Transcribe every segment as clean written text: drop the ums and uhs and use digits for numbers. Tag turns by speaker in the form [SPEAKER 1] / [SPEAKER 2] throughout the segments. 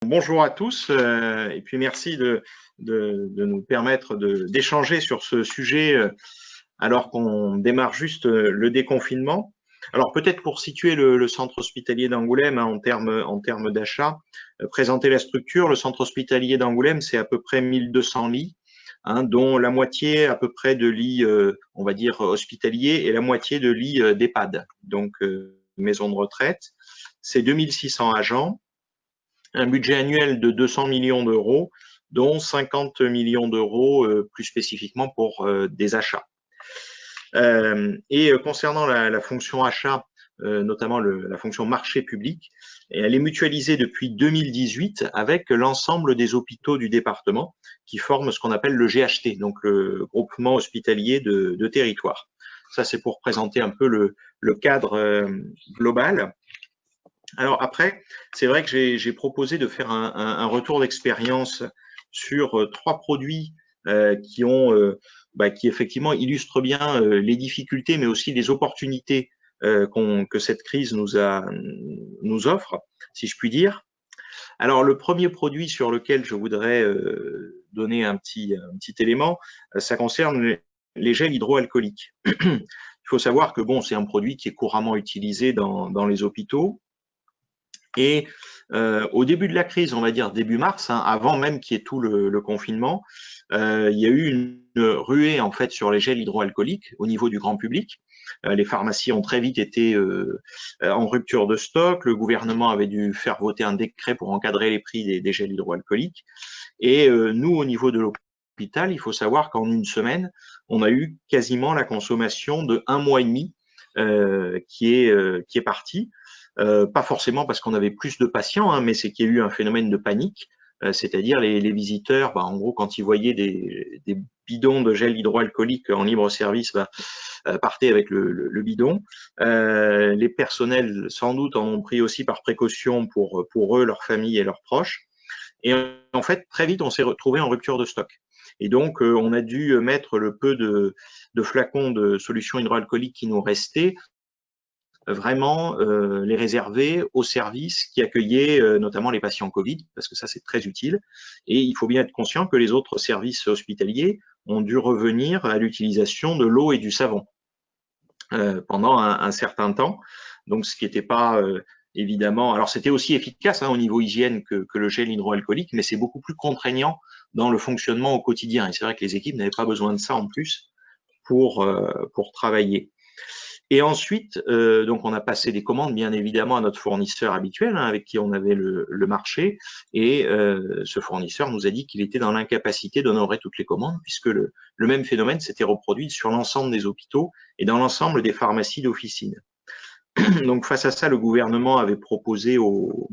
[SPEAKER 1] Bonjour à tous et puis merci de nous permettre d'échanger sur ce sujet alors qu'on démarre juste le déconfinement. Alors peut-être pour situer le centre hospitalier d'Angoulême en termes d'achat, présenter la structure, le centre hospitalier d'Angoulême c'est à peu près 1200 lits, dont la moitié à peu près de lits, on va dire hospitaliers et la moitié de lits d'EHPAD, donc maison de retraite. C'est 2600 agents. Un budget annuel de 200 millions d'euros, dont 50 millions d'euros plus spécifiquement pour des achats. Et concernant la fonction achat, notamment la fonction marché public, elle est mutualisée depuis 2018 avec l'ensemble des hôpitaux du département qui forment ce qu'on appelle le GHT, donc le groupement hospitalier de territoire. Ça, c'est pour présenter un peu le cadre global. Alors après, c'est vrai que j'ai proposé de faire un retour d'expérience sur 3 produits qui effectivement illustrent bien les difficultés, mais aussi les opportunités que cette crise nous offre, si je puis dire. Alors le premier produit sur lequel je voudrais donner un petit élément, ça concerne les gels hydroalcooliques. Il faut savoir que bon, c'est un produit qui est couramment utilisé dans les hôpitaux. Et au début de la crise, on va dire début mars, avant même qu'il y ait tout le confinement, il y a eu une ruée en fait sur les gels hydroalcooliques au niveau du grand public. Les pharmacies ont très vite été en rupture de stock. Le gouvernement avait dû faire voter un décret pour encadrer les prix des gels hydroalcooliques. Et nous, au niveau de l'hôpital, il faut savoir qu'en une semaine, on a eu quasiment la consommation de 1 mois et demi qui est partie. Pas forcément parce qu'on avait plus de patients, mais c'est qu'il y a eu un phénomène de panique, c'est-à-dire les visiteurs, en gros, quand ils voyaient des bidons de gel hydroalcoolique en libre service, partaient avec le bidon. Les personnels, sans doute, en ont pris aussi par précaution pour eux, leurs familles et leurs proches. Et en fait, très vite, on s'est retrouvé en rupture de stock. Et donc, on a dû mettre le peu de flacons de solutions hydroalcooliques qui nous restaient vraiment les réserver aux services qui accueillaient notamment les patients Covid, parce que ça c'est très utile. Et il faut bien être conscient que les autres services hospitaliers ont dû revenir à l'utilisation de l'eau et du savon pendant un certain temps. Donc ce qui n'était pas évidemment, alors c'était aussi efficace au niveau hygiène que le gel hydroalcoolique, mais c'est beaucoup plus contraignant dans le fonctionnement au quotidien. Et c'est vrai que les équipes n'avaient pas besoin de ça en plus pour travailler. Et ensuite, donc on a passé des commandes bien évidemment à notre fournisseur habituel avec qui on avait le marché, et ce fournisseur nous a dit qu'il était dans l'incapacité d'honorer toutes les commandes puisque le même phénomène s'était reproduit sur l'ensemble des hôpitaux et dans l'ensemble des pharmacies d'officine. Donc face à ça, le gouvernement avait proposé aux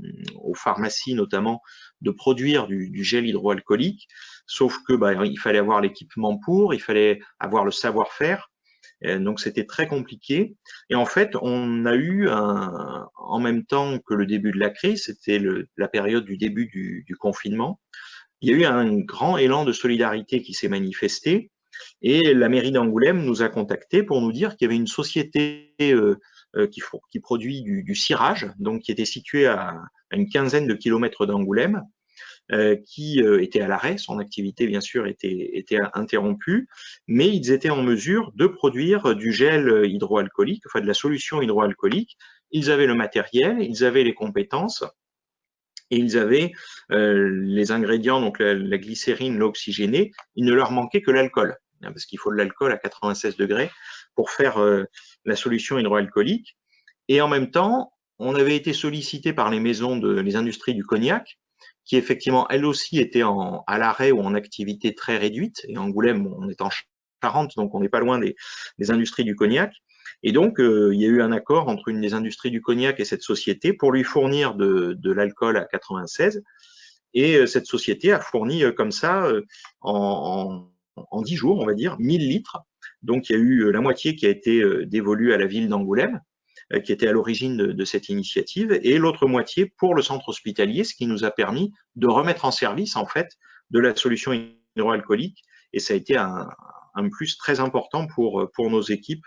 [SPEAKER 1] pharmacies notamment de produire du gel hydroalcoolique, sauf que il fallait avoir l'équipement pour, il fallait avoir le savoir-faire. Donc c'était très compliqué. Et en fait, on a eu en même temps que le début de la crise, c'était la période du début du confinement, il y a eu un grand élan de solidarité qui s'est manifesté. Et la mairie d'Angoulême nous a contactés pour nous dire qu'il y avait une société qui produit du cirage, donc qui était située à une quinzaine de kilomètres d'Angoulême, qui était à l'arrêt, son activité bien sûr était interrompue, mais ils étaient en mesure de produire du gel hydroalcoolique, enfin de la solution hydroalcoolique. Ils avaient le matériel, ils avaient les compétences, et ils avaient les ingrédients, donc la glycérine, l'oxygéné. Il ne leur manquait que l'alcool, parce qu'il faut de l'alcool à 96 degrés pour faire la solution hydroalcoolique. Et en même temps, on avait été sollicité par les industries du cognac, qui effectivement, elles aussi étaient à l'arrêt ou en activité très réduite. Et Angoulême, on est en Charente, donc on n'est pas loin des industries du cognac. Et donc, il y a eu un accord entre une des industries du cognac et cette société pour lui fournir de l'alcool à 96. Et cette société a fourni comme ça, en 10 jours, on va dire, 1000 litres. Donc, il y a eu la moitié qui a été dévolue à la ville d'Angoulême, qui était à l'origine de cette initiative, et l'autre moitié pour le centre hospitalier, ce qui nous a permis de remettre en service, en fait, de la solution hydroalcoolique. Et ça a été un plus très important pour nos équipes.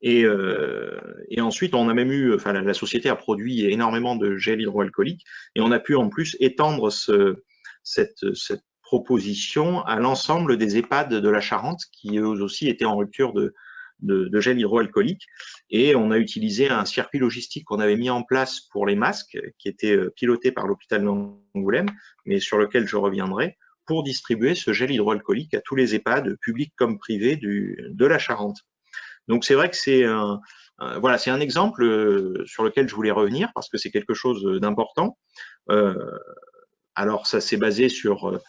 [SPEAKER 1] Et ensuite, on a même eu, enfin, la société a produit énormément de gel hydroalcoolique et on a pu en plus étendre cette proposition à l'ensemble des EHPAD de la Charente qui eux aussi étaient en rupture de gel hydroalcoolique. Et on a utilisé un circuit logistique qu'on avait mis en place pour les masques, qui était piloté par l'hôpital d'Angoulême, mais sur lequel je reviendrai, pour distribuer ce gel hydroalcoolique à tous les EHPAD, publics comme privés, de la Charente. Donc c'est vrai que c'est voilà, c'est un exemple sur lequel je voulais revenir parce que c'est quelque chose d'important. Alors ça s'est basé sur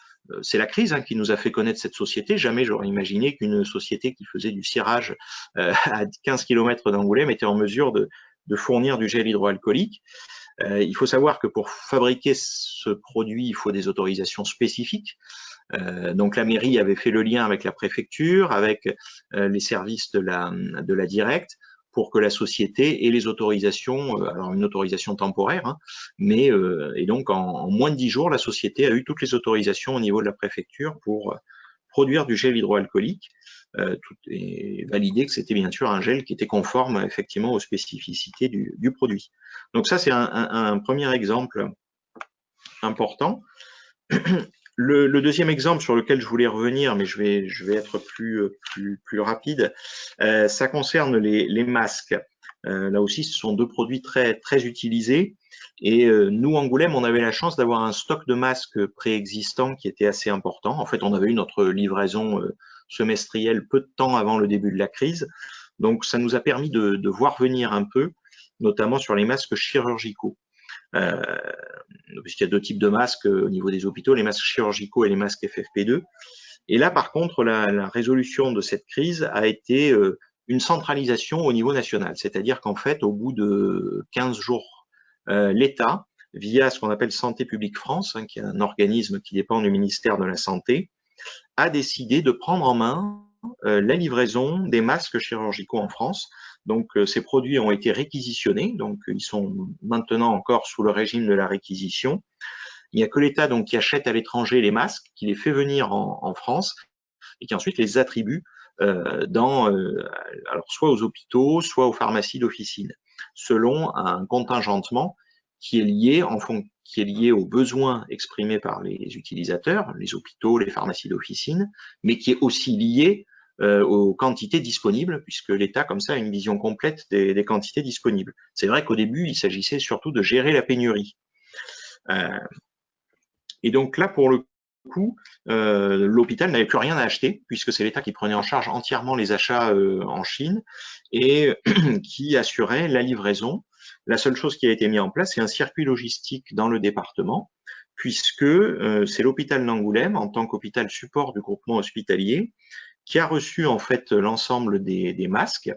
[SPEAKER 1] c'est la crise qui nous a fait connaître cette société. Jamais j'aurais imaginé qu'une société qui faisait du cirage à 15 km d'Angoulême était en mesure de fournir du gel hydroalcoolique. Il faut savoir que pour fabriquer ce produit, il faut des autorisations spécifiques. Donc la mairie avait fait le lien avec la préfecture, avec les services de la Directe, pour que la société ait les autorisations, alors une autorisation temporaire, mais et donc en moins de 10 jours, la société a eu toutes les autorisations au niveau de la préfecture pour produire du gel hydroalcoolique, et valider que c'était bien sûr un gel qui était conforme effectivement aux spécificités du produit. Donc ça, c'est un premier exemple important. Le deuxième exemple sur lequel je voulais revenir, mais je vais être plus rapide, ça concerne les masques. Là aussi, ce sont deux produits très utilisés. Et nous, Angoulême, on avait la chance d'avoir un stock de masques préexistant qui était assez important. En fait, on avait eu notre livraison semestrielle peu de temps avant le début de la crise. Donc, ça nous a permis de voir venir un peu, notamment sur les masques chirurgicaux. Puisqu'il y a deux types de masques au niveau des hôpitaux, les masques chirurgicaux et les masques FFP2. Et là, par contre, la résolution de cette crise a été une centralisation au niveau national. C'est-à-dire qu'en fait, au bout de 15 jours, l'État, via ce qu'on appelle Santé publique France, qui est un organisme qui dépend du ministère de la Santé, a décidé de prendre en main la livraison des masques chirurgicaux en France. Donc, ces produits ont été réquisitionnés, donc ils sont maintenant encore sous le régime de la réquisition. Il n'y a que l'État donc qui achète à l'étranger les masques, qui les fait venir en France et qui ensuite les attribue alors soit aux hôpitaux, soit aux pharmacies d'officine, selon un contingentement qui est lié aux besoins exprimés par les utilisateurs, les hôpitaux, les pharmacies d'officine, mais qui est aussi lié aux quantités disponibles, puisque l'État, comme ça, a une vision complète des quantités disponibles. C'est vrai qu'au début, il s'agissait surtout de gérer la pénurie. Et donc là, pour le coup, l'hôpital n'avait plus rien à acheter, puisque c'est l'État qui prenait en charge entièrement les achats en Chine et qui assurait la livraison. La seule chose qui a été mise en place, c'est un circuit logistique dans le département, puisque c'est l'hôpital d'Angoulême, en tant qu'hôpital support du groupement hospitalier, qui a reçu en fait l'ensemble des masques.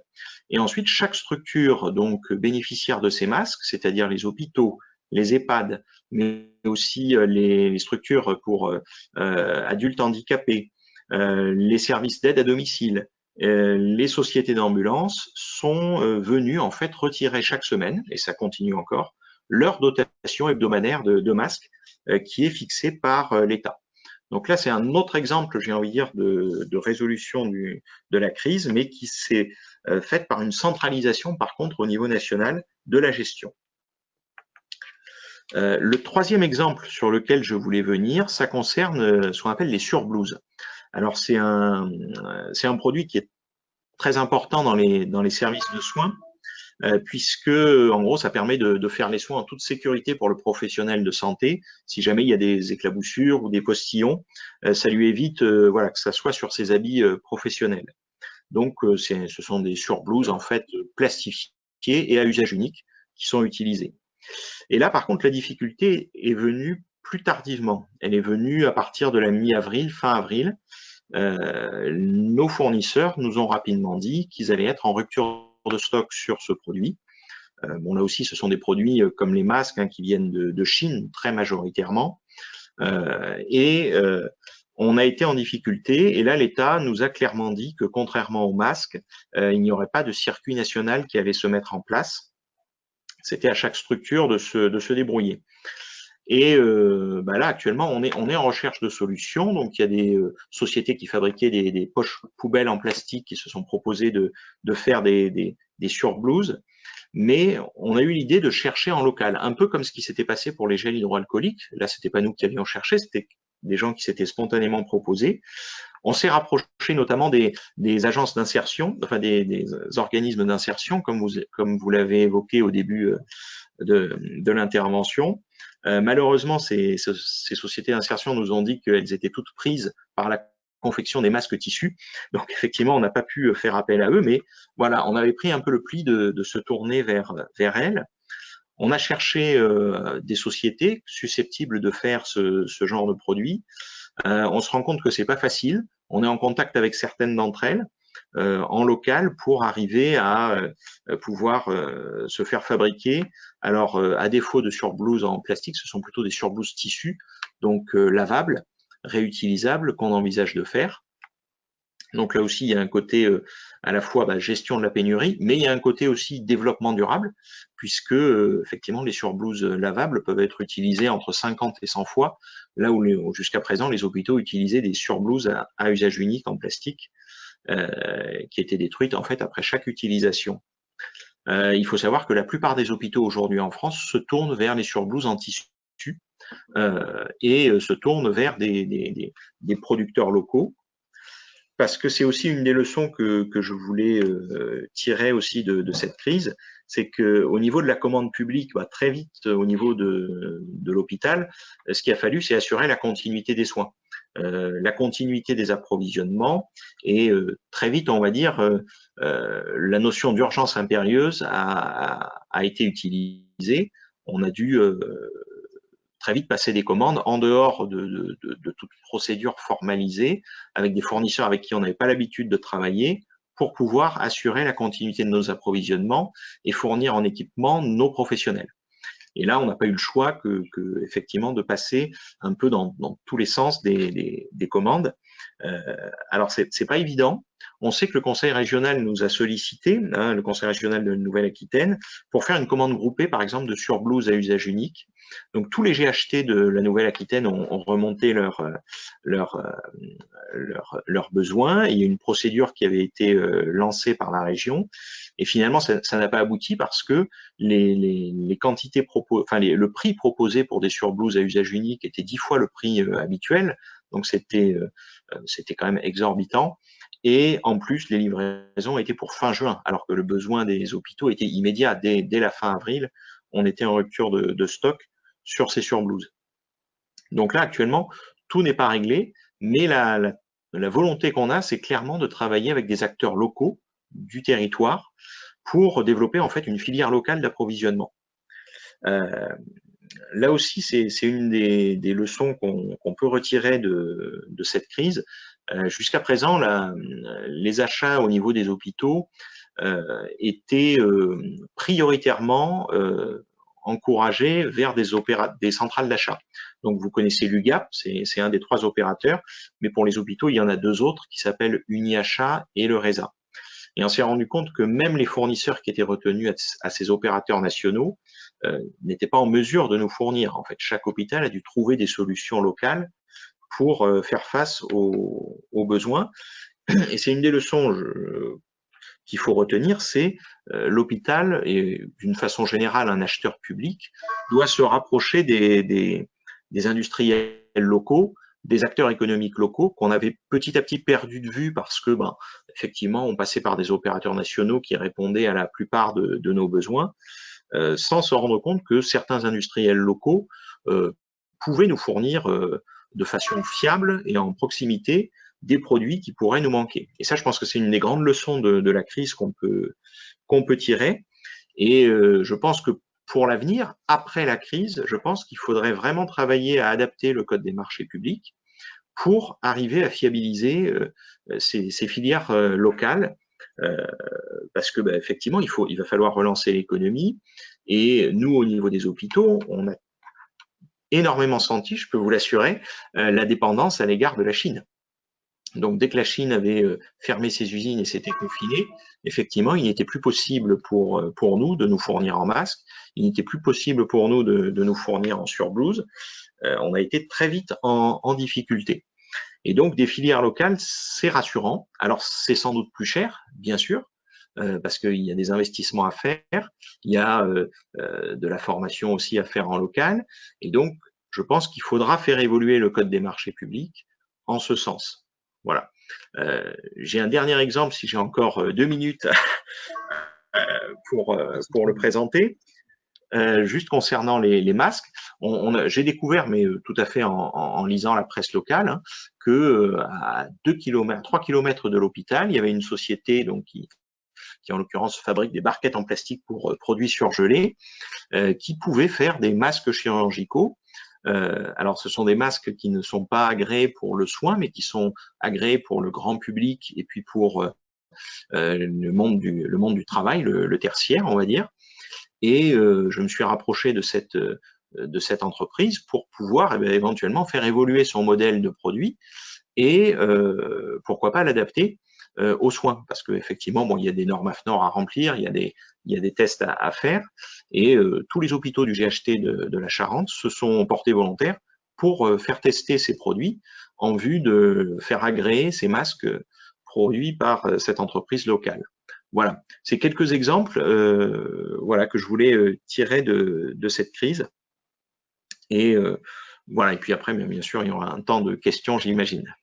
[SPEAKER 1] Et ensuite, chaque structure donc bénéficiaire de ces masques, c'est-à-dire les hôpitaux, les EHPAD, mais aussi les structures pour adultes handicapés, les services d'aide à domicile, les sociétés d'ambulance sont venues en fait retirer chaque semaine, et ça continue encore, leur dotation hebdomadaire de masques qui est fixée par l'État. Donc là, c'est un autre exemple, j'ai envie de dire, de résolution de la crise, mais qui s'est faite par une centralisation, par contre, au niveau national de la gestion. Le troisième exemple sur lequel je voulais venir, ça concerne ce qu'on appelle les surblouses. Alors, c'est un produit qui est très important dans les services de soins, puisque en gros ça permet de faire les soins en toute sécurité pour le professionnel de santé. Si jamais il y a des éclaboussures ou des postillons, ça lui évite voilà, que ça soit sur ses habits professionnels. Donc ce sont des surblouses en fait plastifiées et à usage unique qui sont utilisées. Et là par contre la difficulté est venue plus tardivement. Elle est venue à partir de la mi-avril, fin avril. Nos fournisseurs nous ont rapidement dit qu'ils allaient être en rupture de stock sur ce produit. Bon, là aussi, ce sont des produits comme les masques qui viennent de Chine, très majoritairement. On a été en difficulté. Et là, l'État nous a clairement dit que, contrairement aux masques, il n'y aurait pas de circuit national qui allait se mettre en place. C'était à chaque structure de se débrouiller. Et là, actuellement, on est en recherche de solutions. Donc, il y a des sociétés qui fabriquaient des poches poubelles en plastique qui se sont proposées de faire des des surblouses, mais on a eu l'idée de chercher en local, un peu comme ce qui s'était passé pour les gels hydroalcooliques. Là, c'était pas nous qui avions cherché, c'était des gens qui s'étaient spontanément proposés. On s'est rapproché notamment des agences d'insertion, enfin des organismes d'insertion, comme vous l'avez évoqué au début de l'intervention. Malheureusement, ces sociétés d'insertion nous ont dit qu'elles étaient toutes prises par la confection des masques tissus. Donc effectivement, on n'a pas pu faire appel à eux, mais voilà, on avait pris un peu le pli de se tourner vers elles. On a cherché des sociétés susceptibles de faire ce genre de produit. On se rend compte que c'est pas facile. On est en contact avec certaines d'entre elles en local pour arriver à pouvoir se faire fabriquer. Alors, à défaut de surblouses en plastique, ce sont plutôt des surblouses tissus, donc lavables, réutilisables, qu'on envisage de faire. Donc là aussi, il y a un côté à la fois gestion de la pénurie, mais il y a un côté aussi développement durable, puisque effectivement les surblouses lavables peuvent être utilisées entre 50 et 100 fois, là où jusqu'à présent les hôpitaux utilisaient des surblouses à usage unique en plastique, qui étaient détruites en fait après chaque utilisation. Il faut savoir que la plupart des hôpitaux aujourd'hui en France se tournent vers les surblouses en tissu et se tournent vers des producteurs locaux. Parce que c'est aussi une des leçons que je voulais tirer aussi de cette crise, c'est qu'au niveau de la commande publique, très vite au niveau de l'hôpital, ce qu'il a fallu, c'est assurer la continuité des soins, la continuité des approvisionnements, et très vite, on va dire, la notion d'urgence impérieuse a été utilisée. On a dû très vite passer des commandes en dehors de toute procédure formalisée, avec des fournisseurs avec qui on n'avait pas l'habitude de travailler, pour pouvoir assurer la continuité de nos approvisionnements et fournir en équipement nos professionnels. Et là, on n'a pas eu le choix que effectivement de passer un peu dans tous les sens des commandes. Alors, c'est pas évident. On sait que le Conseil régional nous a sollicité, le Conseil régional de Nouvelle-Aquitaine, pour faire une commande groupée, par exemple, de surblouses à usage unique. Donc, tous les GHT de la Nouvelle-Aquitaine ont remonté leurs besoins. Il y a une procédure qui avait été lancée par la région. Et finalement, ça n'a pas abouti parce que les quantités le prix proposé pour des surblouses à usage unique était 10 fois le prix habituel. Donc, c'était quand même exorbitant. Et en plus, les livraisons étaient pour fin juin, alors que le besoin des hôpitaux était immédiat. Dès la fin avril, on était en rupture de stock sur ces surblouses. Donc là, actuellement, tout n'est pas réglé, mais la volonté qu'on a, c'est clairement de travailler avec des acteurs locaux du territoire pour développer en fait une filière locale d'approvisionnement. Là aussi, c'est une des leçons qu'on peut retirer de cette crise. Jusqu'à présent, les achats au niveau des hôpitaux étaient prioritairement encouragés vers des centrales d'achat. Donc, vous connaissez l'UGAP, c'est un des 3 opérateurs, mais pour les hôpitaux, il y en a 2 autres qui s'appellent Uniachat et le RESA. Et on s'est rendu compte que même les fournisseurs qui étaient retenus à ces opérateurs nationaux n'étaient pas en mesure de nous fournir. En fait, chaque hôpital a dû trouver des solutions locales pour faire face aux besoins. Et c'est une des leçons qu'il faut retenir, c'est l'hôpital, et d'une façon générale un acheteur public, doit se rapprocher des industriels locaux, des acteurs économiques locaux qu'on avait petit à petit perdu de vue parce que, effectivement, on passait par des opérateurs nationaux qui répondaient à la plupart de nos besoins, sans se rendre compte que certains industriels locaux pouvaient nous fournir de façon fiable et en proximité des produits qui pourraient nous manquer. Et ça, je pense que c'est une des grandes leçons de la crise qu'on peut tirer. Et je pense que pour l'avenir, après la crise, je pense qu'il faudrait vraiment travailler à adapter le code des marchés publics pour arriver à fiabiliser ces filières locales, parce que effectivement, il va falloir relancer l'économie. Et nous, au niveau des hôpitaux, on a énormément senti, je peux vous l'assurer, la dépendance à l'égard de la Chine. Donc, dès que la Chine avait fermé ses usines et s'était confinée, effectivement, il n'était plus possible pour nous de nous fournir en masque, il n'était plus possible pour nous de nous fournir en surblouse. On a été très vite en difficulté. Et donc, des filières locales, c'est rassurant. Alors, c'est sans doute plus cher, bien sûr, parce qu'il y a des investissements à faire, il y a de la formation aussi à faire en local, et donc je pense qu'il faudra faire évoluer le code des marchés publics en ce sens. Voilà. J'ai un dernier exemple, si j'ai encore 2 minutes pour le présenter. Juste concernant les masques, j'ai découvert, mais tout à fait en lisant la presse locale, hein, que à 2 km, 3 km de l'hôpital, il y avait une société donc qui en l'occurrence fabrique des barquettes en plastique pour produits surgelés, qui pouvait faire des masques chirurgicaux. Alors, ce sont des masques qui ne sont pas agréés pour le soin, mais qui sont agréés pour le grand public et puis pour le monde du travail, le tertiaire, on va dire. Et je me suis rapproché de cette entreprise pour pouvoir éventuellement faire évoluer son modèle de produit et pourquoi pas l'adapter aux soins, parce qu'effectivement, bon, il y a des normes AFNOR à remplir, il y a des tests à faire, et tous les hôpitaux du GHT de la Charente se sont portés volontaires pour faire tester ces produits en vue de faire agréer ces masques produits par cette entreprise locale. Voilà, c'est quelques exemples voilà, que je voulais tirer de cette crise. Et voilà, et puis après, bien sûr, il y aura un temps de questions, j'imagine.